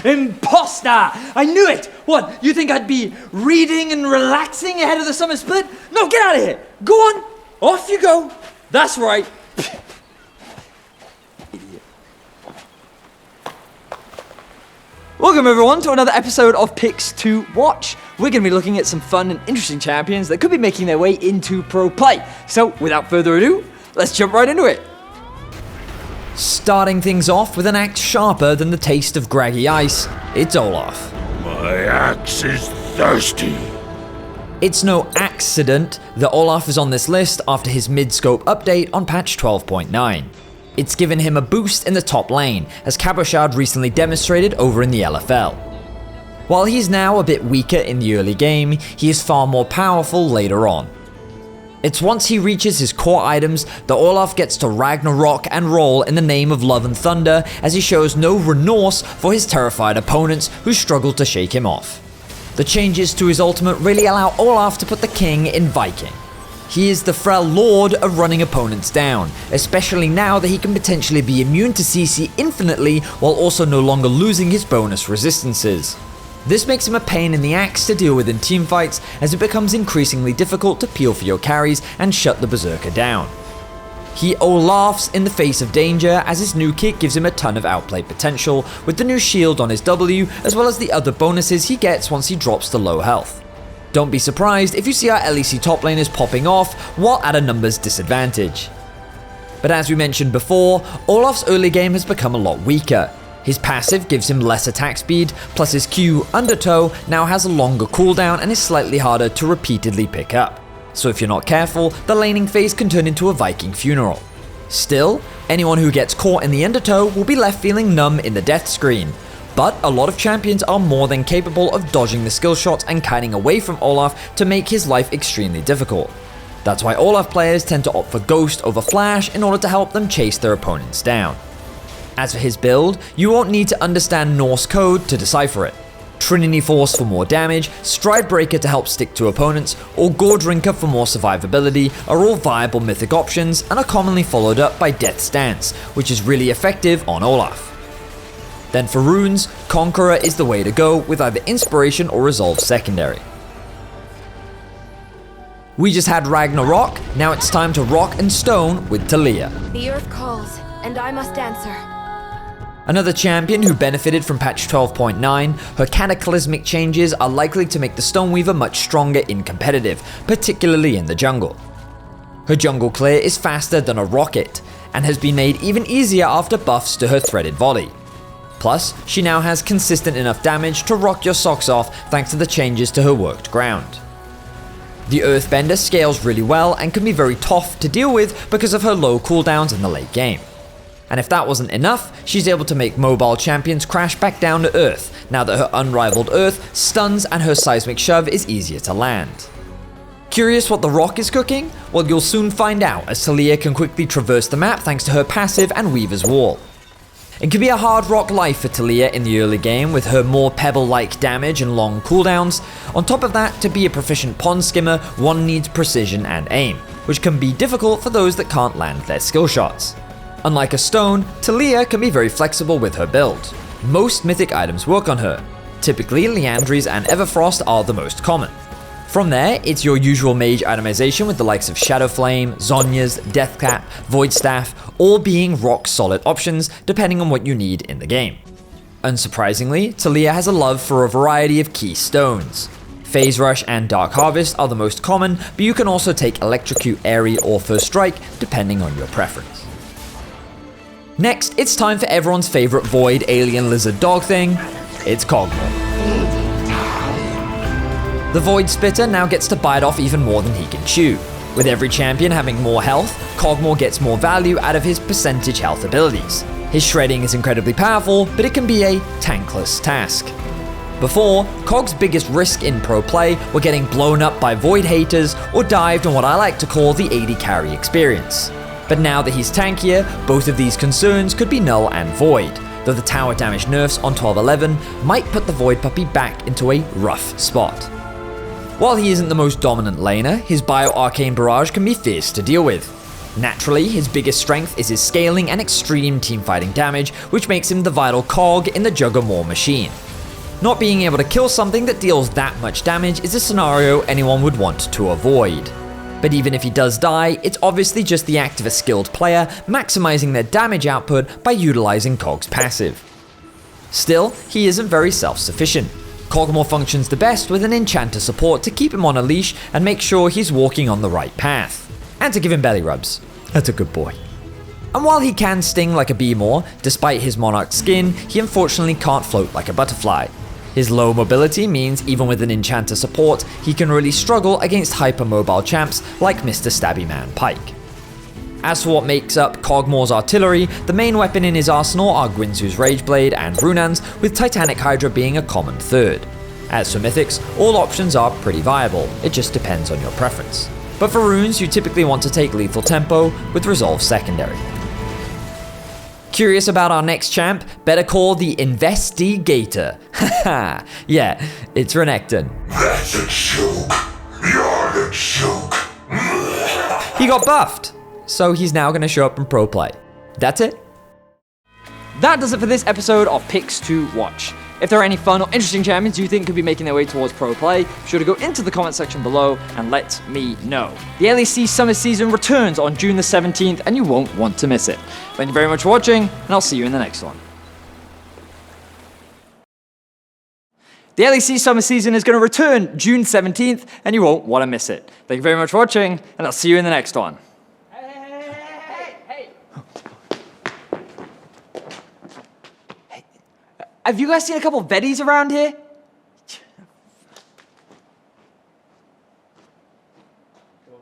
Imposter! I knew it! What, you think I'd be reading and relaxing ahead of the summer split? No, get out of here! Go on! Off you go! That's right! Idiot. Welcome everyone to another episode of Picks to Watch. We're going to be looking at some fun and interesting champions that could be making their way into pro play. So, without further ado, let's jump right into it. Starting things off with an axe sharper than the taste of graggy ice, it's Olaf. My axe is thirsty. It's no accident that Olaf is on this list after his mid-scope update on patch 12.9. It's given him a boost in the top lane, as Cabochard recently demonstrated over in the LFL. While he's now a bit weaker in the early game, he is far more powerful later on. It's once he reaches his core items that Olaf gets to Ragnarok and roll in the name of love and thunder, as he shows no remorse for his terrified opponents who struggle to shake him off. The changes to his ultimate really allow Olaf to put the king in Viking. He is the frail lord of running opponents down, especially now that he can potentially be immune to CC infinitely while also no longer losing his bonus resistances. This makes him a pain in the axe to deal with in teamfights, as it becomes increasingly difficult to peel for your carries and shut the berserker down. He Olafs in the face of danger, as his new kit gives him a ton of outplay potential, with the new shield on his W as well as the other bonuses he gets once he drops to low health. Don't be surprised if you see our LEC top laners popping off while at a numbers disadvantage. But as we mentioned before, Olaf's early game has become a lot weaker. His passive gives him less attack speed, plus his Q, Undertow, now has a longer cooldown and is slightly harder to repeatedly pick up. So if you're not careful, the laning phase can turn into a Viking funeral. Still, anyone who gets caught in the Undertow will be left feeling numb in the death screen. But a lot of champions are more than capable of dodging the skill shots and kiting away from Olaf to make his life extremely difficult. That's why Olaf players tend to opt for Ghost over Flash in order to help them chase their opponents down. As for his build, you won't need to understand Norse code to decipher it. Trinity Force for more damage, Stride Breaker to help stick to opponents, or Gore Drinker for more survivability are all viable mythic options and are commonly followed up by Death Stance, which is really effective on Olaf. Then for runes, Conqueror is the way to go with either Inspiration or Resolve secondary. We just had Ragnarok, now it's time to rock and stone with Taliyah. The earth calls, and I must answer. Another champion who benefited from patch 12.9, her cataclysmic changes are likely to make the Stoneweaver much stronger in competitive, particularly in the jungle. Her jungle clear is faster than a rocket, and has been made even easier after buffs to her threaded volley. Plus, she now has consistent enough damage to rock your socks off thanks to the changes to her worked ground. The Earthbender scales really well and can be very tough to deal with because of her low cooldowns in the late game. And if that wasn't enough, she's able to make mobile champions crash back down to Earth, now that her unrivaled Earth stuns and her seismic shove is easier to land. Curious what the rock is cooking? Well, you'll soon find out, as Taliyah can quickly traverse the map thanks to her passive and Weaver's Wall. It can be a hard rock life for Taliyah in the early game with her more pebble-like damage and long cooldowns. On top of that, to be a proficient pond skimmer, one needs precision and aim, which can be difficult for those that can't land their skill shots. Unlike a stone, Taliyah can be very flexible with her build. Most mythic items work on her. Typically, Liandry's and Everfrost are the most common. From there, it's your usual mage itemization with the likes of Shadowflame, Zhonya's, Deathcap, Voidstaff, all being rock-solid options depending on what you need in the game. Unsurprisingly, Taliyah has a love for a variety of key stones. Phase Rush and Dark Harvest are the most common, but you can also take Electrocute, Airy, or First Strike depending on your preference. Next, it's time for everyone's favorite void alien lizard dog thing. It's Kog'Maw. The Void Spitter now gets to bite off even more than he can chew. With every champion having more health, Kog'Maw gets more value out of his percentage health abilities. His shredding is incredibly powerful, but it can be a tankless task. Before, Kog's biggest risk in pro play were getting blown up by Void haters or dived on what I like to call the AD carry experience. But now that he's tankier, both of these concerns could be null and void, though the tower damage nerfs on 12.11 might put the Void Puppy back into a rough spot. While he isn't the most dominant laner, his Bio Arcane Barrage can be fierce to deal with. Naturally, his biggest strength is his scaling and extreme teamfighting damage, which makes him the vital cog in the Kog'Maw machine. Not being able to kill something that deals that much damage is a scenario anyone would want to avoid. But even if he does die, it's obviously just the act of a skilled player maximizing their damage output by utilizing Kog's passive. Still, he isn't very self-sufficient. Kog'Maw functions the best with an enchanter support to keep him on a leash and make sure he's walking on the right path. And to give him belly rubs. That's a good boy. And while he can sting like a bee more, despite his monarch skin, he unfortunately can't float like a butterfly. His low mobility means even with an enchanter support, he can really struggle against hypermobile champs like Mr. Stabby Man Pike. As for what makes up Kog'Maw's artillery, the main weapon in his arsenal are Guinzu's Rageblade and Runans, with Titanic Hydra being a common third. As for mythics, all options are pretty viable, it just depends on your preference. But for runes, you typically want to take Lethal Tempo with Resolve secondary. Curious about our next champ? Better call the Investigator. Haha, yeah, it's Renekton. That's a joke. You're the joke. He got buffed, so he's now going to show up in pro play. That's it. That does it for this episode of Picks to Watch. If there are any fun or interesting champions you think could be making their way towards pro play, be sure to go into the comment section below and let me know. The LEC Summer Season returns on June the 17th and you won't want to miss it. Thank you very much for watching, and I'll see you in the next one. The LEC Summer Season is going to return June 17th and you won't want to miss it. Thank you very much for watching, and I'll see you in the next one. Have you guys seen a couple of Vedius around here?